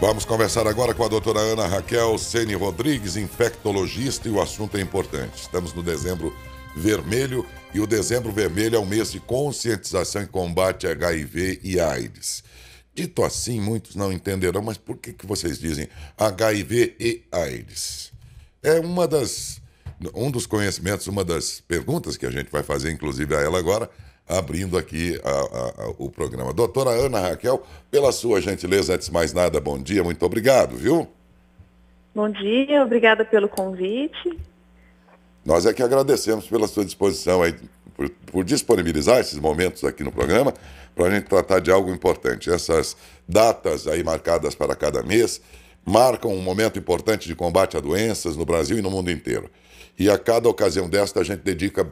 Vamos conversar agora com a doutora Ana Raquel Ceni Rodrigues, infectologista, e o assunto é importante. Estamos no dezembro vermelho e o dezembro vermelho é um mês de conscientização e combate a HIV e AIDS. Dito assim, muitos não entenderão, mas por que vocês dizem HIV e AIDS? É um dos conhecimentos, uma das perguntas que a gente vai fazer, inclusive a ela agora, abrindo aqui o programa. Doutora Ana Raquel, pela sua gentileza, antes de mais nada, bom dia, muito obrigado, viu? Bom dia, obrigada pelo convite. Nós é que agradecemos pela sua disposição aí, por disponibilizar esses momentos aqui no programa, para a gente tratar de algo importante. Essas datas aí marcadas para cada mês marcam um momento importante de combate a doenças no Brasil e no mundo inteiro. E a cada ocasião desta a gente dedica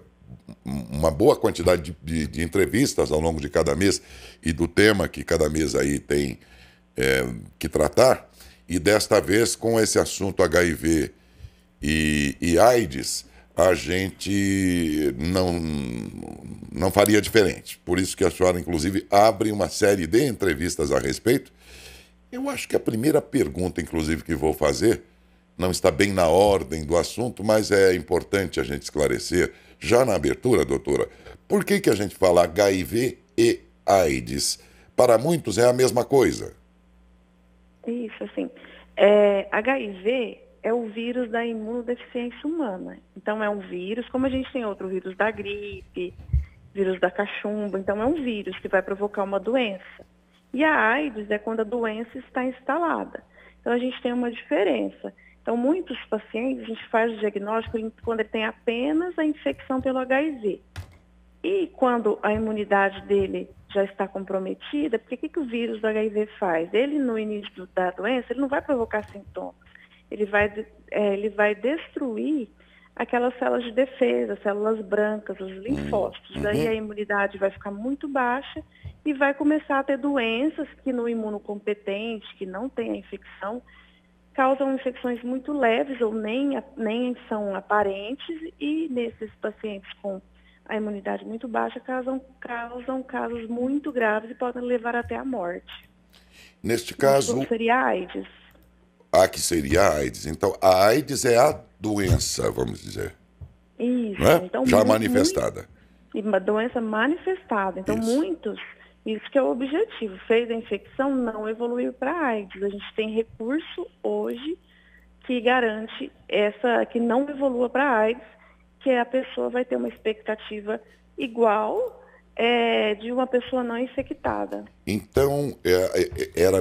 uma boa quantidade de entrevistas ao longo de cada mês e do tema que cada mês aí tem que tratar. E desta vez, com esse assunto HIV e AIDS, a gente não faria diferente. Por isso que a senhora, inclusive, abre uma série de entrevistas a respeito. Eu acho que a primeira pergunta, inclusive, que vou fazer não está bem na ordem do assunto, mas é importante a gente esclarecer, já na abertura, doutora, por que a gente fala HIV e AIDS? Para muitos é a mesma coisa. Isso, assim, HIV é o vírus da imunodeficiência humana. Então, é um vírus, como a gente tem outro vírus da gripe, vírus da cachumba, então é um vírus que vai provocar uma doença. E a AIDS é quando a doença está instalada. Então, a gente tem uma diferença. Então, muitos pacientes, a gente faz o diagnóstico quando ele tem apenas a infecção pelo HIV. E quando a imunidade dele já está comprometida, porque o que o vírus do HIV faz? Ele, no início da doença, ele não vai provocar sintomas. Ele vai destruir aquelas células de defesa, células brancas, os linfócitos. Daí a imunidade vai ficar muito baixa e vai começar a ter doenças que no imunocompetente, que não tem a infecção, causam infecções muito leves ou nem são aparentes, e nesses pacientes com a imunidade muito baixa causam casos muito graves e podem levar até a morte. Neste caso... Isso seria a AIDS. Que seria a AIDS. Então, a AIDS é a doença, vamos dizer. Isso. Não é? Então, já manifestada. Uma doença manifestada. Então, isso que é o objetivo. Fez a infecção, não evoluiu para AIDS. A gente tem recurso hoje que garante que não evolua para AIDS, que a pessoa vai ter uma expectativa igual de uma pessoa não infectada. Então, era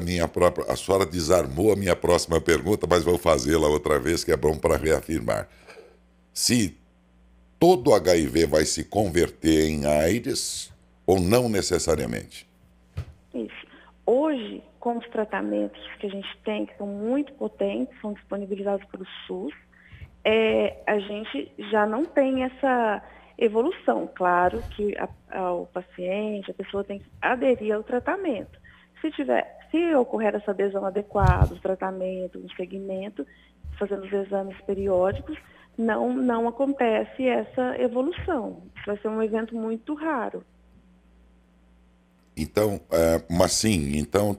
a senhora desarmou a minha próxima pergunta, mas vou fazê-la outra vez, que é bom para reafirmar. Se todo HIV vai se converter em AIDS ou não necessariamente? Isso. Hoje, com os tratamentos que a gente tem, que são muito potentes, são disponibilizados pelo SUS, a gente já não tem essa evolução. Claro que o paciente, a pessoa tem que aderir ao tratamento. Se ocorrer essa adesão adequada, o tratamento, o segmento, fazendo os exames periódicos, não acontece essa evolução. Isso vai ser um evento muito raro. Então, mas sim, então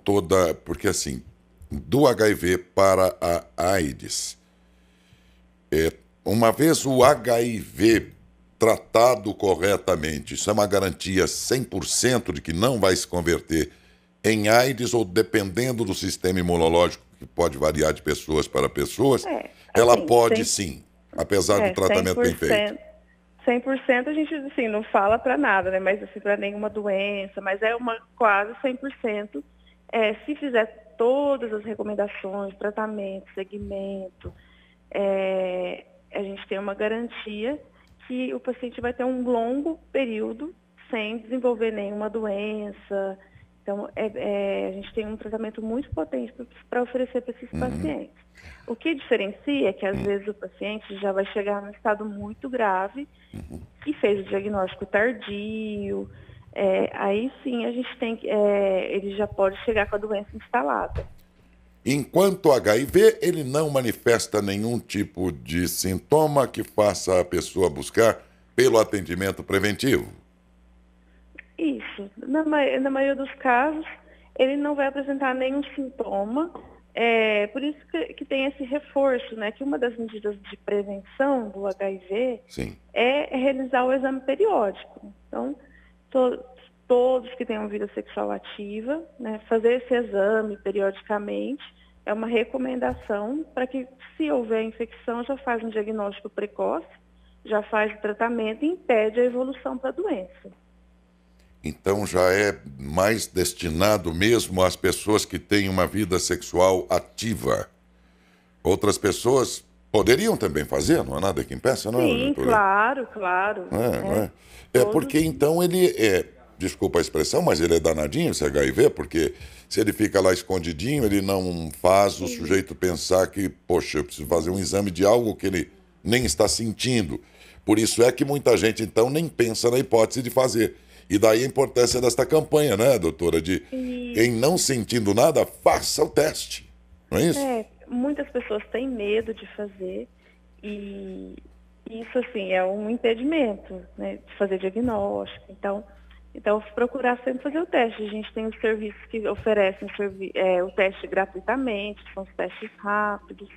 porque assim, do HIV para a AIDS, uma vez o HIV tratado corretamente, isso é uma garantia 100% de que não vai se converter em AIDS, ou dependendo do sistema imunológico, que pode variar de pessoas para pessoas, ela pode sim, apesar do tratamento bem feito. 100% a gente assim, não fala para nada, né? Mas assim, para nenhuma doença, mas é quase 100%. Se fizer todas as recomendações, tratamento, segmento, a gente tem uma garantia que o paciente vai ter um longo período sem desenvolver nenhuma doença. Então, a gente tem um tratamento muito potente para oferecer para esses pacientes. O que diferencia é que, às vezes, o paciente já vai chegar num estado muito grave e fez o diagnóstico tardio. Aí, sim, a gente tem ele já pode chegar com a doença instalada. Enquanto o HIV, ele não manifesta nenhum tipo de sintoma que faça a pessoa buscar pelo atendimento preventivo? Isso. Na maioria dos casos, ele não vai apresentar nenhum sintoma, Por isso que tem esse reforço, né? Que uma das medidas de prevenção do HIV Sim. é realizar o exame periódico. Então, todos que tenham vida sexual ativa, né, fazer esse exame periodicamente é uma recomendação para que, se houver infecção, já faz um diagnóstico precoce, já faz o tratamento e impede a evolução para a doença. Então já é mais destinado mesmo às pessoas que têm uma vida sexual ativa. Outras pessoas poderiam também fazer, não há nada que impeça, não é, Sim, doutora? claro. Não Né? é? Porque então ele desculpa a expressão, mas ele é danadinho, esse HIV, porque se ele fica lá escondidinho, ele não faz o sujeito pensar que, poxa, eu preciso fazer um exame de algo que ele nem está sentindo. Por isso é que muita gente, então, nem pensa na hipótese de fazer. E daí a importância desta campanha, né, doutora? De quem não sentindo nada, faça o teste. Não é isso? Muitas pessoas têm medo de fazer e isso, assim, é um impedimento, né, de fazer diagnóstico. Então, procurar sempre fazer o teste. A gente tem os serviços que oferecem o teste gratuitamente, são os testes rápidos.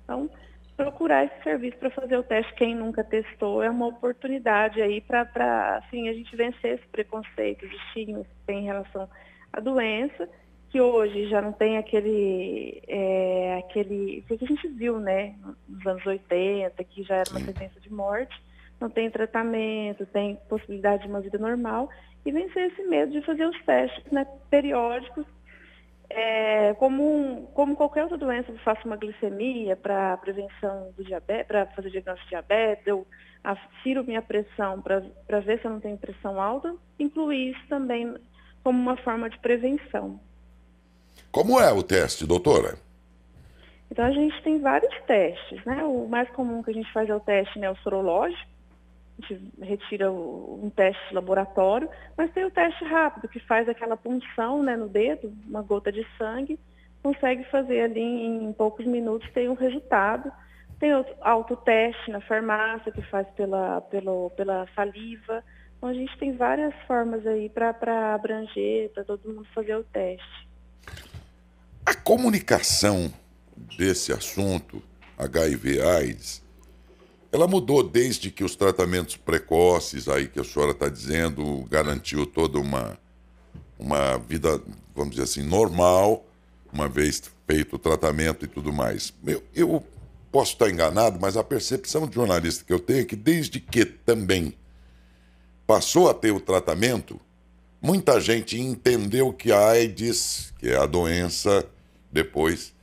Então, procurar esse serviço para fazer o teste, quem nunca testou, é uma oportunidade aí para assim, a gente vencer esse preconceito, os estigmas que tem em relação à doença, que hoje já não tem aquele que a gente viu, né, nos anos 80, que já era uma sentença de morte, não tem tratamento, tem possibilidade de uma vida normal, e vencer esse medo de fazer os testes, né, periódicos, como qualquer outra doença. Eu faço uma glicemia para prevenção do diabetes, para fazer diagnóstico de diabetes, eu afiro minha pressão para ver se eu não tenho pressão alta, incluir isso também como uma forma de prevenção. Como é o teste, doutora? Então, a gente tem vários testes, né? O mais comum que a gente faz é o teste, né, o sorológico. A gente retira um teste de laboratório, mas tem o teste rápido, que faz aquela punção, né, no dedo, uma gota de sangue, consegue fazer ali em poucos minutos, tem um resultado. Tem o autoteste na farmácia, que faz pela saliva. Então, a gente tem várias formas aí para abranger, para todo mundo fazer o teste. A comunicação desse assunto, HIV/AIDS, ela mudou desde que os tratamentos precoces, aí que a senhora está dizendo, garantiu toda uma vida, vamos dizer assim, normal, uma vez feito o tratamento e tudo mais. Eu posso estar enganado, mas a percepção de jornalista que eu tenho é que desde que também passou a ter o tratamento, muita gente entendeu que a AIDS, que é a doença, depois,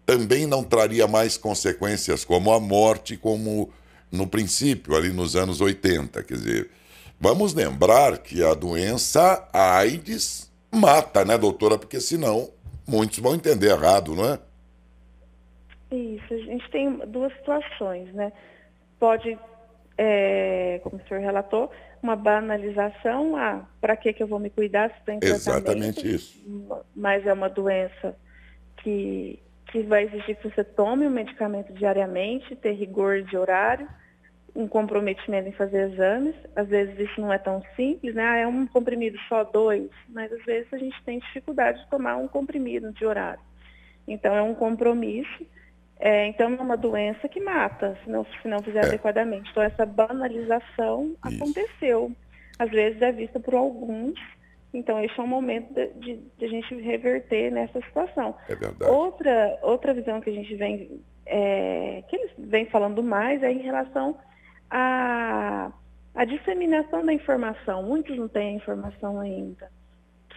também não traria mais consequências como a morte, como no princípio, ali nos anos 80. Quer dizer, vamos lembrar que a doença AIDS mata, né, doutora? Porque senão muitos vão entender errado, não é? Isso, a gente tem duas situações, né? Pode, como o senhor relatou, uma banalização, para que eu vou me cuidar se tem tratamento? Exatamente isso. Mas é uma doença que vai exigir que você tome o medicamento diariamente, ter rigor de horário, um comprometimento em fazer exames. Às vezes isso não é tão simples, né? É um comprimido só 2, mas às vezes a gente tem dificuldade de tomar um comprimido de horário. Então é um compromisso. Então é uma doença que mata, se não fizer adequadamente. Então essa banalização aconteceu. Às vezes é vista por alguns. Então, esse é um momento de a gente reverter nessa situação. É verdade. Outra visão que a gente vem, que eles vêm falando mais, é em relação à disseminação da informação. Muitos não têm a informação ainda,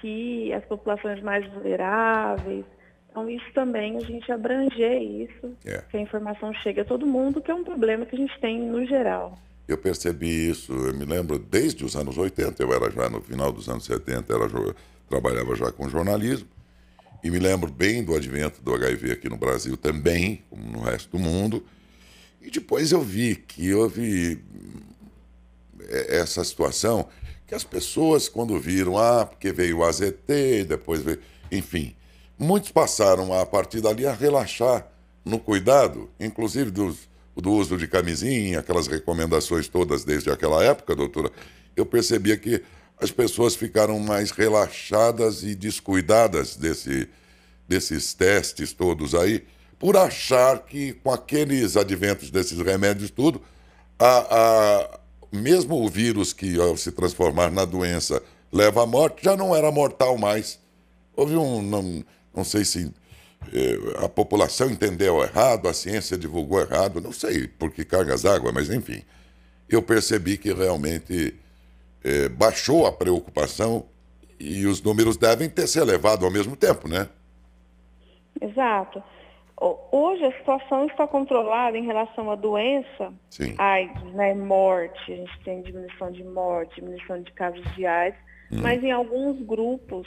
que as populações mais vulneráveis. Então, isso também, a gente abranger isso, que a informação chegue a todo mundo, que é um problema que a gente tem no geral. Eu percebi isso, eu me lembro, desde os anos 80, eu era já no final dos anos 70, trabalhava já com jornalismo, e me lembro bem do advento do HIV aqui no Brasil também, como no resto do mundo, e depois eu vi que houve essa situação, que as pessoas quando viram, porque veio o AZT, depois veio, enfim, muitos passaram a partir dali a relaxar no cuidado, inclusive do uso de camisinha, aquelas recomendações todas desde aquela época, doutora. Eu percebia que as pessoas ficaram mais relaxadas e descuidadas desses testes todos aí, por achar que com aqueles adventos desses remédios tudo, mesmo o vírus que ao se transformar na doença leva à morte, já não era mortal mais. Houve não sei se a população entendeu errado, a ciência divulgou errado, não sei por que cargas d'água, mas enfim. Eu percebi que realmente baixou a preocupação e os números devem ter se elevado ao mesmo tempo, né? Exato. Hoje a situação está controlada em relação à doença, Sim. AIDS, né, morte, a gente tem diminuição de morte, diminuição de casos de AIDS, mas em alguns grupos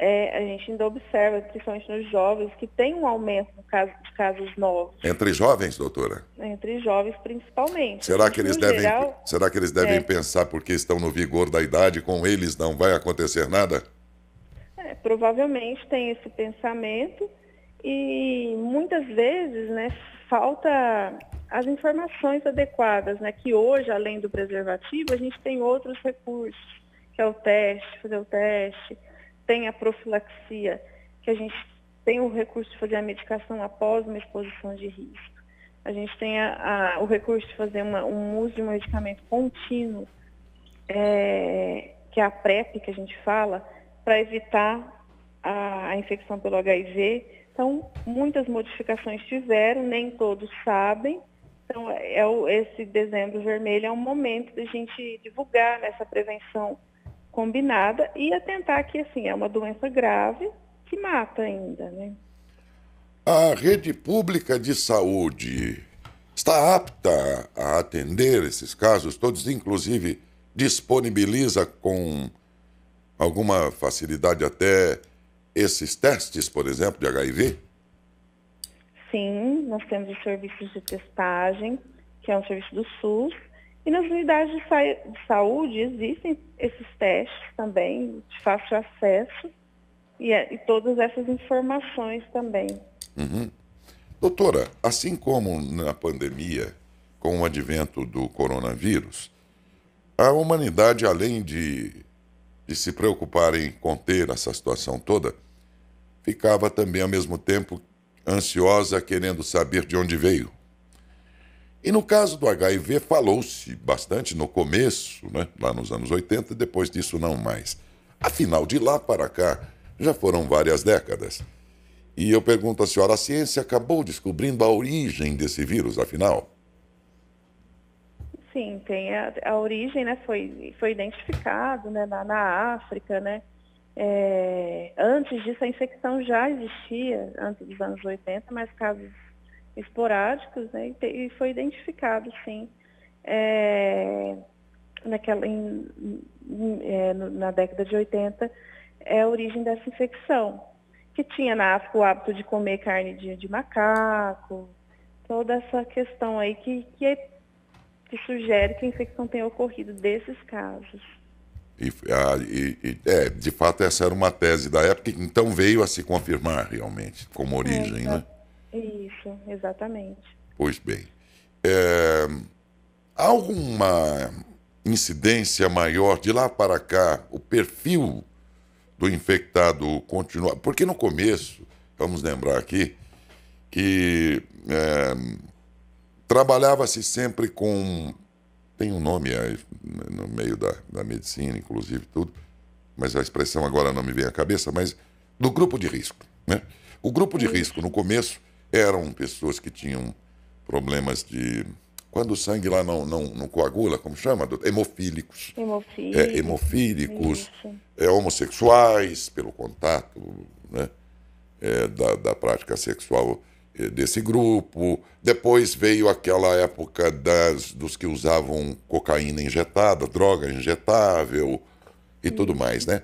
a gente ainda observa, principalmente nos jovens, que tem um aumento no caso de casos novos. Entre jovens, doutora? Entre jovens, principalmente. Será que eles devem pensar porque estão no vigor da idade, com eles não vai acontecer nada? Provavelmente tem esse pensamento e muitas vezes, né, falta as informações adequadas, né, que hoje, além do preservativo, a gente tem outros recursos, que é o teste, fazer o teste, tem a profilaxia, que a gente tem o recurso de fazer a medicação após uma exposição de risco. A gente tem o recurso de fazer um uso de um medicamento contínuo, que é a PrEP, que a gente fala, para evitar a infecção pelo HIV. Então, muitas modificações tiveram, nem todos sabem. Então, esse dezembro vermelho é um momento da gente divulgar essa prevenção combinada e atentar que, assim, é uma doença grave que mata ainda, né? A rede pública de saúde está apta a atender esses casos todos, inclusive disponibiliza com alguma facilidade até esses testes, por exemplo, de HIV? Sim, nós temos os serviços de testagem, que é um serviço do SUS, e nas unidades de saúde existem esses testes também, de fácil acesso, e todas essas informações também. Uhum. Doutora, assim como na pandemia, com o advento do coronavírus, a humanidade, além de se preocupar em conter essa situação toda, ficava também, ao mesmo tempo, ansiosa, querendo saber de onde veio. E no caso do HIV, falou-se bastante no começo, né, lá nos anos 80, depois disso não mais. Afinal, de lá para cá, já foram várias décadas. E eu pergunto à senhora, a ciência acabou descobrindo a origem desse vírus, afinal? Sim, tem a origem, né, foi identificado, né, na África, né? Antes disso, a infecção já existia, antes dos anos 80, mas casos esporádicos, né, e foi identificado, sim, na década de 80, a origem dessa infecção, que tinha na África o hábito de comer carne de macaco, toda essa questão aí que sugere que a infecção tenha ocorrido desses casos. De fato, essa era uma tese da época, então veio a se confirmar realmente como origem, né? Isso, exatamente. Pois bem. Há alguma incidência maior de lá para cá? O perfil do infectado continua... Porque no começo, vamos lembrar aqui, que trabalhava-se sempre com... Tem um nome aí, no meio da medicina, inclusive, tudo, mas a expressão agora não me vem à cabeça, mas do grupo de risco, né? O grupo de risco, no começo, eram pessoas que tinham problemas de... Quando o sangue lá não coagula, como chama? Hemofílicos. Hemofílicos, homossexuais, pelo contato, né, da prática sexual desse grupo. Depois veio aquela época dos que usavam cocaína injetada, droga injetável e tudo mais, né?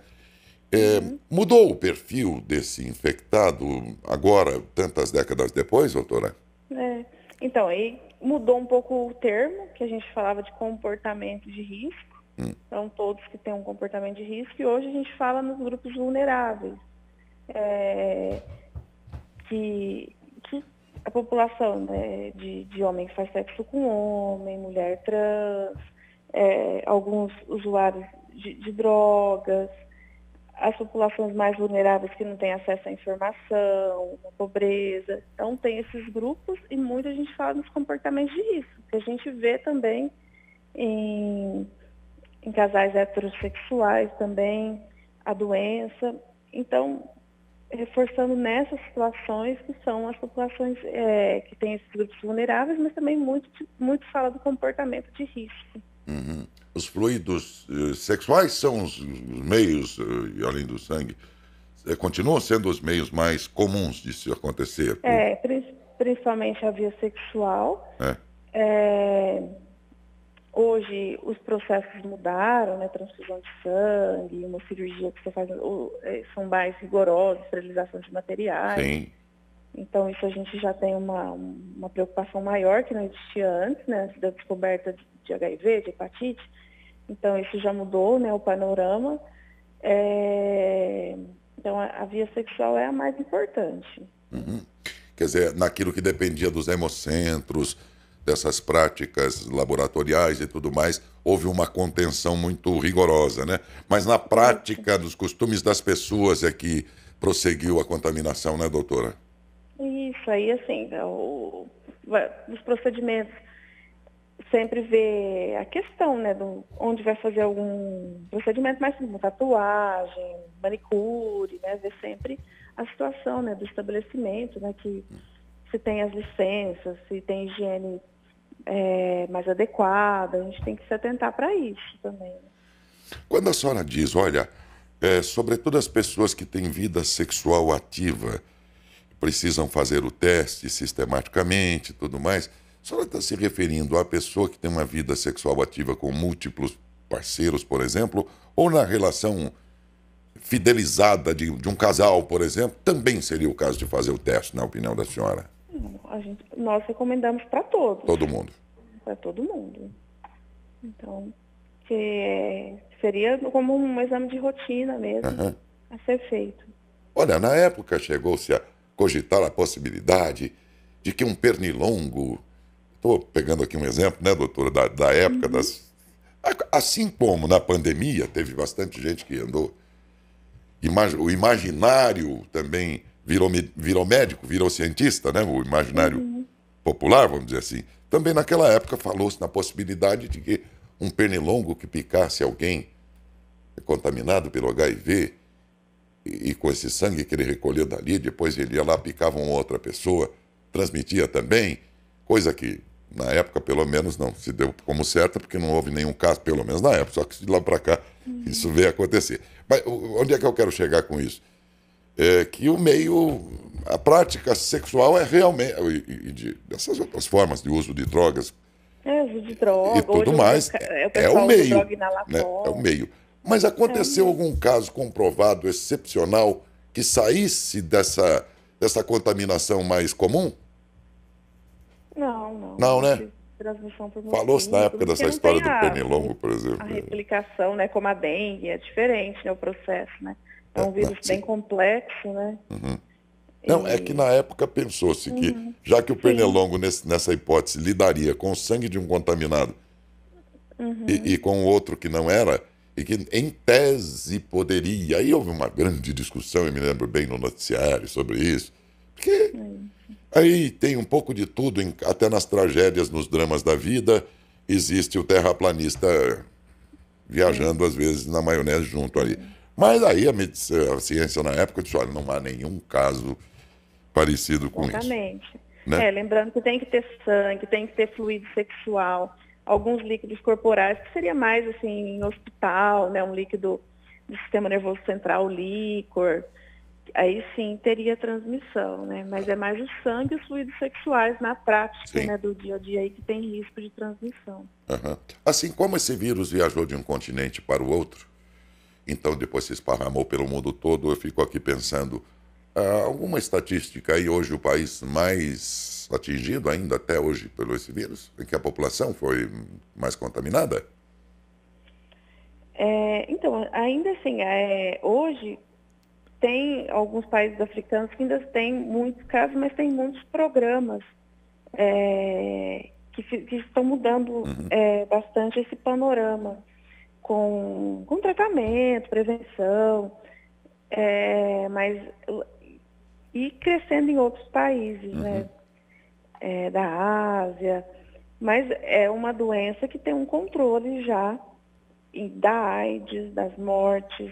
Mudou o perfil desse infectado agora, tantas décadas depois, doutora? Então, aí mudou um pouco o termo, que a gente falava de comportamento de risco. Então, todos que têm um comportamento de risco, e hoje a gente fala nos grupos vulneráveis. Que a população, né, de homem que faz sexo com homem, mulher trans, alguns usuários de drogas, as populações mais vulneráveis que não têm acesso à informação, à pobreza. Então, tem esses grupos e muita gente fala dos comportamentos de risco, que a gente vê também em, em casais heterossexuais também, a doença. Então, reforçando nessas situações que são as populações que têm esses grupos vulneráveis, mas também muito fala do comportamento de risco. Uhum. Os fluidos sexuais são os meios, além do sangue, continuam sendo os meios mais comuns de se acontecer. Principalmente a via sexual. É. Hoje os processos mudaram, né? Transfusão de sangue, uma cirurgia que você faz, são mais rigorosos, esterilização de materiais. Sim. Então isso a gente já tem uma preocupação maior que não existia antes, né? Antes da descoberta de HIV, de hepatite. Então isso já mudou, né? O panorama. Então a via sexual é a mais importante. Uhum. Quer dizer, naquilo que dependia dos hemocentros, dessas práticas laboratoriais e tudo mais, houve uma contenção muito rigorosa, né? Mas na prática, dos costumes das pessoas é que prosseguiu a contaminação, né, doutora? Isso, aí assim, os procedimentos, sempre vê a questão, né, onde vai fazer algum procedimento mais como tatuagem, manicure, né, ver sempre a situação, né, do estabelecimento, né, que se tem as licenças, se tem higiene mais adequada, a gente tem que se atentar para isso também. Quando a senhora diz, olha, sobretudo as pessoas que têm vida sexual ativa, precisam fazer o teste sistematicamente e tudo mais, a senhora está se referindo à pessoa que tem uma vida sexual ativa com múltiplos parceiros, por exemplo, ou na relação fidelizada de um casal, por exemplo, também seria o caso de fazer o teste, na opinião da senhora? Nós recomendamos para todos. Todo mundo. Para todo mundo. Então, seria como um exame de rotina mesmo, a ser feito. Olha, na época chegou-se a cogitar a possibilidade de que um pernilongo, estou pegando aqui um exemplo, né, doutora, da época das... Assim como na pandemia teve bastante gente que andou, o imaginário também virou médico, virou cientista, né, o imaginário popular, vamos dizer assim. Também naquela época falou-se na possibilidade de que um pernilongo que picasse alguém contaminado pelo HIV e com esse sangue que ele recolhia dali, depois ele ia lá, picava uma outra pessoa, transmitia também, coisa que na época pelo menos não se deu como certa, porque não houve nenhum caso, pelo menos na época, só que de lá para cá isso veio acontecer. Mas onde é que eu quero chegar com isso? É que a prática sexual é realmente, dessas outras formas de uso de drogas, uso de droga, e tudo mais, é o meio, né? É o meio. Mas aconteceu algum caso comprovado, excepcional, que saísse dessa contaminação mais comum? Não. Não, né? Transmissão por Falou-se na época dessa história do pernilongo, por exemplo. A replicação, né, como a dengue, é diferente, né, o processo, né? É um vírus bem complexo, né? Não, é que na época pensou-se que, já que o pernilongo, nessa hipótese, lidaria com o sangue de um contaminado e com o outro que não era, e que em tese poderia, aí houve uma grande discussão, eu me lembro bem no noticiário sobre isso, porque aí tem um pouco de tudo, até nas tragédias, nos dramas da vida, existe o terraplanista viajando às vezes na maionese junto ali. Mas aí a ciência na época disse, olha, não há nenhum caso parecido com isso. Exatamente. Né? Lembrando que tem que ter sangue, tem que ter fluido sexual, alguns líquidos corporais, que seria mais assim em hospital, né? Um líquido do sistema nervoso central, líquor. Aí sim teria transmissão, né? Mas é mais o sangue e os fluidos sexuais na prática, né, do dia a dia aí que tem risco de transmissão. Assim como esse vírus viajou de um continente para o outro, então depois se esparramou pelo mundo todo, eu fico aqui pensando, alguma estatística aí hoje o país mais atingido ainda até hoje pelo esse vírus, em que a população foi mais contaminada? Então, ainda assim, hoje tem alguns países africanos que ainda têm muitos casos, mas tem muitos programas que estão mudando bastante esse panorama com tratamento, prevenção, mas e crescendo em outros países, né? Da Ásia, mas é uma doença que tem um controle já da AIDS, das mortes,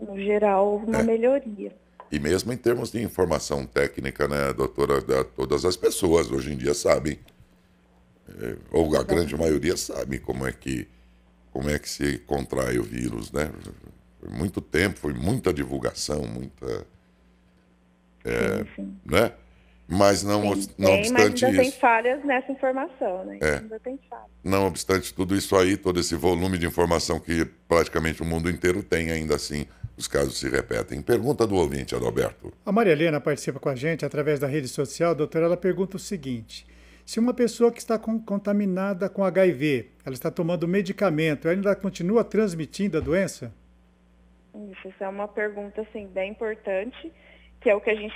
no geral, uma melhoria. E mesmo em termos de informação técnica, né, doutora, todas as pessoas hoje em dia sabem, ou a grande maioria sabe como é que se contrai o vírus, né? Foi muito tempo, foi muita divulgação, Sim. né? Mas Sim, não tem, mas obstante ainda tem isso, falhas nessa informação, né? Ainda tem falhas. não obstante tudo isso aí, todo esse volume de informação que praticamente o mundo inteiro tem, ainda assim, os casos se repetem. Pergunta do ouvinte, Adalberto. A Maria Helena participa com a gente através da rede social. Doutora, ela pergunta o seguinte: se uma pessoa que está contaminada com HIV, ela está tomando medicamento, ela ainda continua transmitindo a doença? Isso é uma pergunta assim, bem importante, que é o que a gente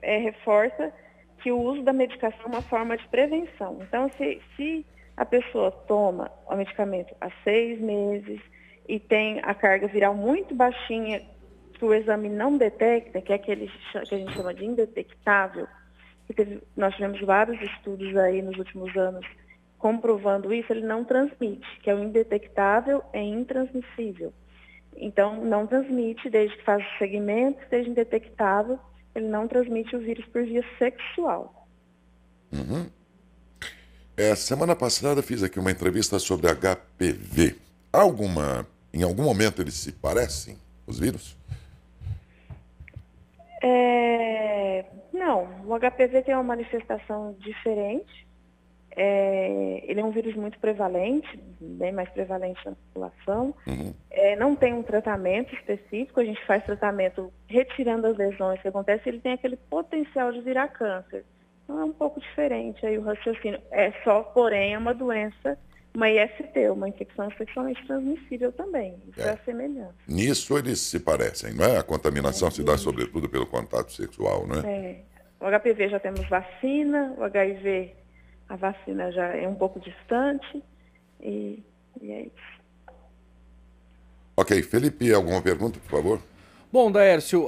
reforça, que o uso da medicação é uma forma de prevenção. Então, se a pessoa toma o medicamento há 6 meses e tem a carga viral muito baixinha, que o exame não detecta, que é aquele que a gente chama de indetectável, nós tivemos vários estudos aí nos últimos anos comprovando isso, ele não transmite, que é o indetectável, é intransmissível. Então, não transmite, desde que faça o segmento, seja indetectável, ele não transmite o vírus por via sexual. Semana passada fiz aqui uma entrevista sobre HPV. Em algum momento eles se parecem, os vírus? Não, o HPV tem uma manifestação diferente. Ele é um vírus muito prevalente, bem mais prevalente na população. Não tem um tratamento específico, a gente faz tratamento retirando as lesões que acontecem, ele tem aquele potencial de virar câncer. Então é um pouco diferente aí o raciocínio. Porém, é uma doença, uma IST, uma infecção sexualmente transmissível também. Isso é a semelhança. Nisso eles se parecem, não é? A contaminação se dá sobretudo pelo contato sexual, não é? O HPV já temos vacina, o HIV, a vacina já é um pouco distante, e é isso. Ok, Felipe, alguma pergunta, por favor? Bom, Daércio,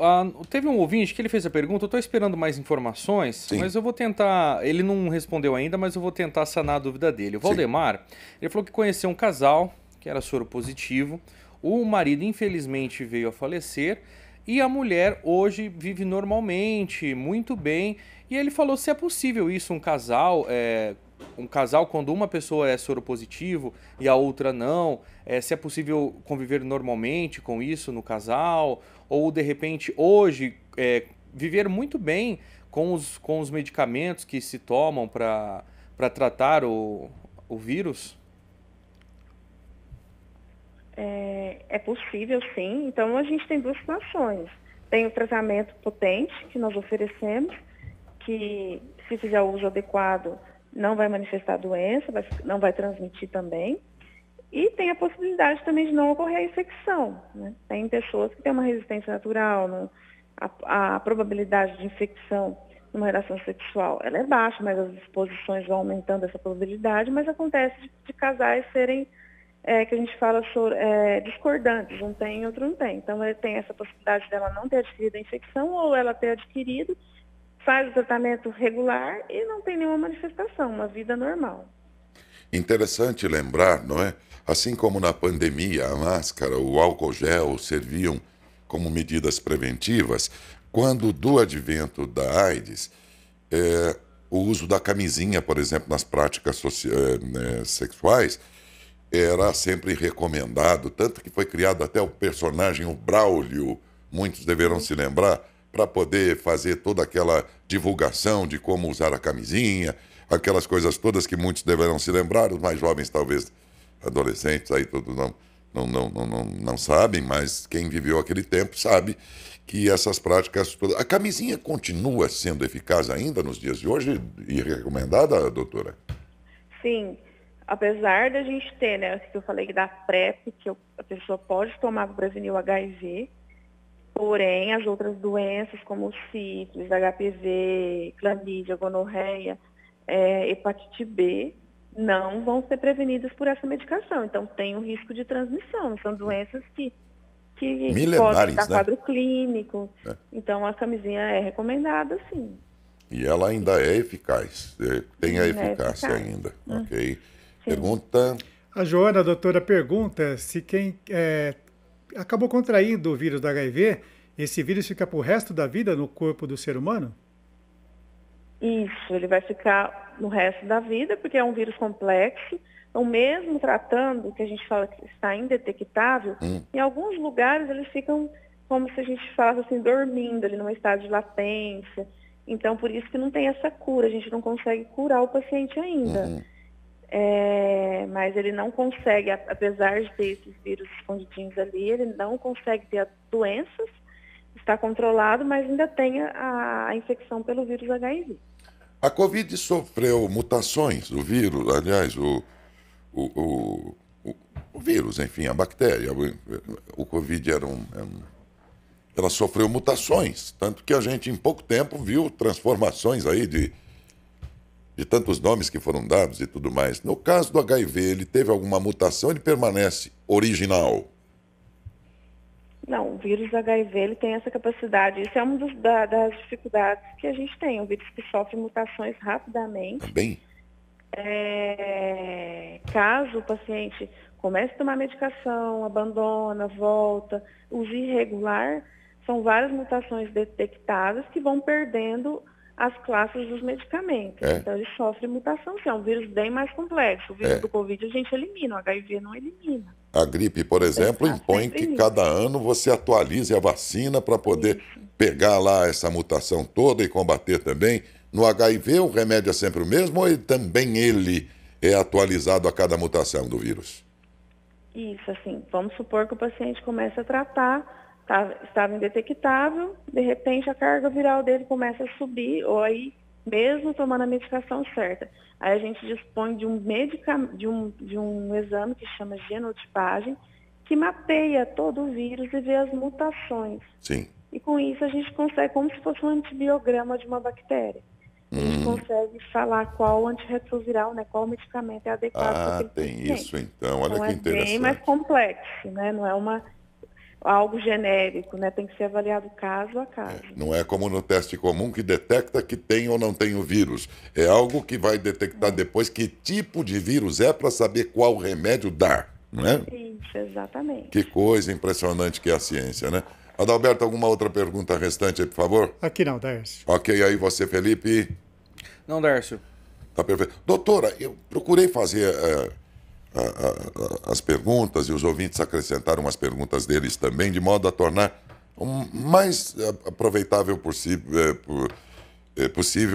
teve um ouvinte que ele fez a pergunta, eu estou esperando mais informações, Sim. mas eu vou tentar, ele não respondeu ainda, mas eu vou tentar sanar a dúvida dele. O Valdemar, ele falou que conheceu um casal que era soro positivo, o marido infelizmente veio a falecer e a mulher hoje vive normalmente, muito bem, e ele falou se é possível isso, um casal quando uma pessoa é soro positivo e a outra não, se é possível conviver normalmente com isso no casal, ou de repente hoje viver muito bem com os medicamentos que se tomam para tratar o vírus? É possível, sim. Então, a gente tem duas situações. Tem o tratamento potente que nós oferecemos, que se fizer o uso adequado, não vai manifestar a doença, não vai transmitir também. E tem a possibilidade também de não ocorrer a infecção, né? Tem pessoas que têm uma resistência natural, a probabilidade de infecção numa relação sexual ela é baixa, mas as exposições vão aumentando essa probabilidade, mas acontece de casais serem, que a gente fala discordantes, um tem e outro não tem. Então, tem essa possibilidade dela não ter adquirido a infecção ou ela ter adquirido, faz o tratamento regular e não tem nenhuma manifestação, uma vida normal. Interessante lembrar, não é? Assim como na pandemia, a máscara, o álcool gel serviam como medidas preventivas, quando do advento da AIDS, o uso da camisinha, por exemplo, nas práticas sexuais, era sempre recomendado, tanto que foi criado até o personagem, o Braulio, muitos deverão se lembrar, para poder fazer toda aquela divulgação de como usar a camisinha, aquelas coisas todas que muitos deverão se lembrar, os mais jovens talvez, adolescentes aí todos não sabem, mas quem viveu aquele tempo sabe que essas práticas todas... A camisinha continua sendo eficaz ainda nos dias de hoje e recomendada, doutora? Sim, apesar da gente ter, né, que eu falei da PrEP, que a pessoa pode tomar para prevenir o HIV, porém as outras doenças como sífilis, HPV, clamídia, gonorreia, hepatite B, não vão ser prevenidas por essa medicação. Então, tem um risco de transmissão. São doenças que que Milenares, pode dar né? quadro clínico. Então, a camisinha é recomendada, sim. E ela ainda é eficaz, tem a É eficácia eficaz. ainda, ok? Sim. Pergunta... A Joana, a doutora, pergunta se quem acabou contraindo o vírus do HIV, esse vírus fica pro resto da vida no corpo do ser humano? Isso, ele vai ficar no resto da vida, porque é um vírus complexo. Então, mesmo tratando, que a gente fala que está indetectável, em alguns lugares eles ficam como se a gente falasse assim, dormindo ali num estado de latência. Então, por isso que não tem essa cura, a gente não consegue curar o paciente ainda. Mas ele não consegue, apesar de ter esses vírus escondidinhos ali, ele não consegue ter as doenças, está controlado, mas ainda tem a infecção pelo vírus HIV. A Covid sofreu mutações, o vírus, aliás, o vírus, enfim, a bactéria. O Covid ela sofreu mutações, tanto que a gente em pouco tempo viu transformações aí de tantos nomes que foram dados e tudo mais. No caso do HIV, ele teve alguma mutação, ele permanece original? Não, o vírus HIV ele tem essa capacidade. Isso é uma das dificuldades que a gente tem. O vírus que sofre mutações rapidamente. Também? Caso o paciente comece a tomar medicação, abandona, volta, uso irregular, são várias mutações detectadas que vão perdendo as classes dos medicamentos. Então ele sofre mutação, sim. É um vírus bem mais complexo. O vírus do Covid a gente elimina, o HIV não elimina. A gripe, por exemplo, impõe que cada ano você atualize a vacina para poder pegar lá essa mutação toda e combater também. No HIV, o remédio é sempre o mesmo ou também ele é atualizado a cada mutação do vírus? Isso, assim, vamos supor que o paciente comece a tratar, estava indetectável, de repente a carga viral dele começa a subir, ou aí, mesmo tomando a medicação certa. Aí a gente dispõe de um exame que chama genotipagem, que mapeia todo o vírus e vê as mutações. Sim. E com isso a gente consegue, como se fosse um antibiograma de uma bactéria. A gente consegue falar qual antirretroviral, né, qual medicamento é adequado para aquele paciente. Tem isso então, olha então, que interessante. É bem mais complexo, né? Não é algo genérico, né? Tem que ser avaliado caso a caso. Não é como no teste comum que detecta que tem ou não tem o vírus. É algo que vai detectar depois que tipo de vírus é para saber qual remédio dar, não é? Isso, exatamente. Que coisa impressionante que é a ciência, né? Adalberto, alguma outra pergunta restante aí, por favor? Aqui não, Dércio. Ok, aí você, Felipe? Não, Dércio. Tá perfeito. Doutora, eu procurei fazer as perguntas e os ouvintes acrescentaram as perguntas deles também, de modo a tornar o mais aproveitável possível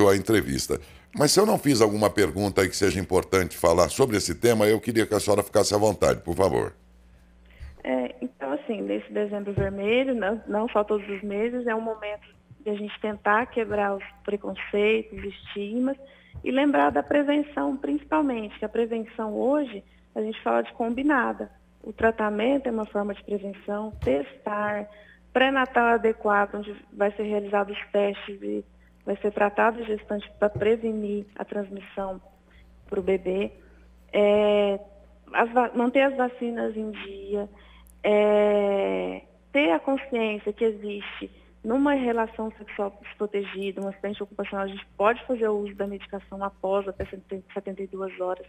a entrevista. Mas se eu não fiz alguma pergunta aí que seja importante falar sobre esse tema, eu queria que a senhora ficasse à vontade, por favor. Então, assim, nesse dezembro vermelho, não só todos os meses, é um momento de a gente tentar quebrar os preconceitos, estigmas e lembrar da prevenção, principalmente, que a prevenção hoje, a gente fala de combinada. O tratamento é uma forma de prevenção, testar, pré-natal adequado, onde vai ser realizados os testes e vai ser tratado o gestante para prevenir a transmissão para o bebê, manter as vacinas em dia, ter a consciência que existe numa relação sexual desprotegida, um acidente ocupacional, a gente pode fazer o uso da medicação após até 72 horas.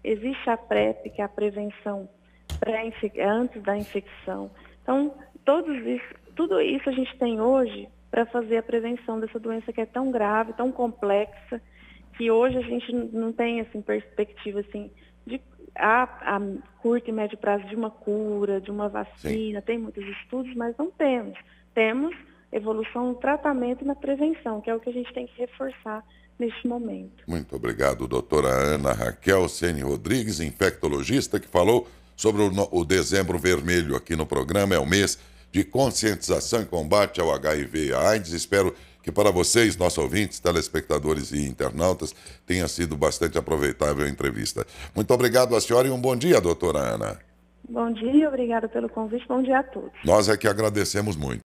Existe a PrEP, que é a prevenção antes da infecção. Então, tudo isso a gente tem hoje para fazer a prevenção dessa doença que é tão grave, tão complexa, que hoje a gente não tem assim, perspectiva assim, a curto e médio prazo de uma cura, de uma vacina. Sim. Tem muitos estudos, mas não temos. Temos evolução no tratamento e na prevenção, que é o que a gente tem que reforçar neste momento. Muito obrigado, doutora Ana Raquel Ceni Rodrigues, infectologista, que falou sobre o Dezembro Vermelho aqui no programa. É o mês de conscientização e combate ao HIV e à AIDS. Espero que para vocês, nossos ouvintes, telespectadores e internautas, tenha sido bastante aproveitável a entrevista. Muito obrigado à senhora e um bom dia, doutora Ana. Bom dia, obrigada pelo convite, bom dia a todos. Nós é que agradecemos muito.